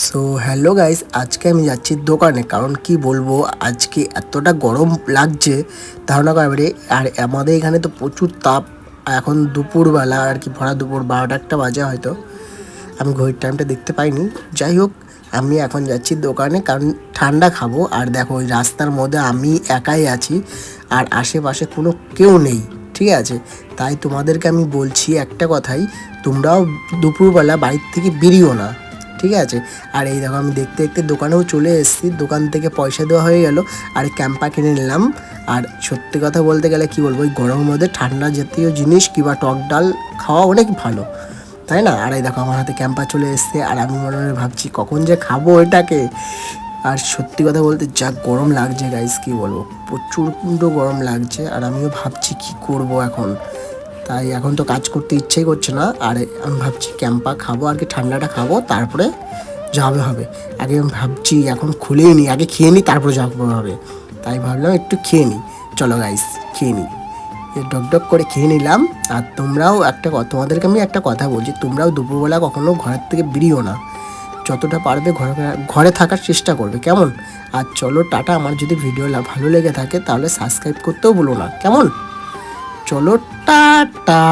So hello guys, আজকে আমি যাচ্ছি দোকানে। কারণ কি বলবো, আজকে এতটা গরম লাগছে ধারণা করবে। আর আমাদের এখানে তো প্রচুর তাপ। এখন দুপুরবেলা আর কি, ভরা দুপুর 12টা বাজে হয়তো, আমি ঘড়ির টাইমটা দেখতে পাইনি। যাই হোক, আমি এখন যাচ্ছি দোকানে কারণ ঠান্ডা খাবো। আর দেখো, ওই রাস্তার মধ্যে আমি একাই আছি আর আশেপাশে কোনো কেউ নেই, ঠিক আছে? তাই তোমাদেরকে আমি বলছি একটা কথাই, তোমরাও দুপুরবেলা বাড়ির থেকে বেরিও না, ঠিক আছে? আর এই দেখো, আমি দেখতে দেখতে দোকানেও চলে এসেছি। দোকান থেকে পয়সা দেওয়া হয়ে গেল আর ক্যাম্পা কিনে নিলাম। আর সত্যি কথা বলতে গেলে কি বলবো, ওই গরমের মধ্যে ঠান্ডা জাতীয় জিনিস কিংবা টক ডাল খাওয়া অনেক ভালো, তাই না? আর এই দেখো, আমার হাতে ক্যাম্পা চলে এসছে আর আমি মনে মনে ভাবছি কখন যে খাবো এটাকে। আর সত্যি কথা বলতে যা গরম লাগছে গাইস, কি বলবো, প্রচণ্ড গরম লাগছে। আর আমিও ভাবছি কি করব এখন। তাই এখন তো কাজ করতে ইচ্ছেই করছে না। আর আমি ভাবছি ক্যাম্পা খাবো আর কি, ঠান্ডাটা খাবো, তারপরে যাবে হবে। আগে আমি ভাবছি এখন খুলেই নিই, আগে খেয়ে নিই, তারপরে যাবো হবে। তাই ভাবলাম একটু খেয়ে নিই। চলো গাইস, খেয়ে নিই। ডক ডক করে খেয়ে নিলাম। আর তোমরাও একটা কথা, তোমাদেরকে আমি একটা কথা বলছি, তোমরাও দুপুরবেলা কখনো ঘরের থেকে বেরিও না। যতটা পারবে ঘরে ঘরে থাকার চেষ্টা করবে, কেমন? আর চলো টাটা। আমার যদি ভিডিও ভালো লেগে থাকে তাহলে সাবস্ক্রাইব করতেও ভুলো না, কেমন? চলো টাটা।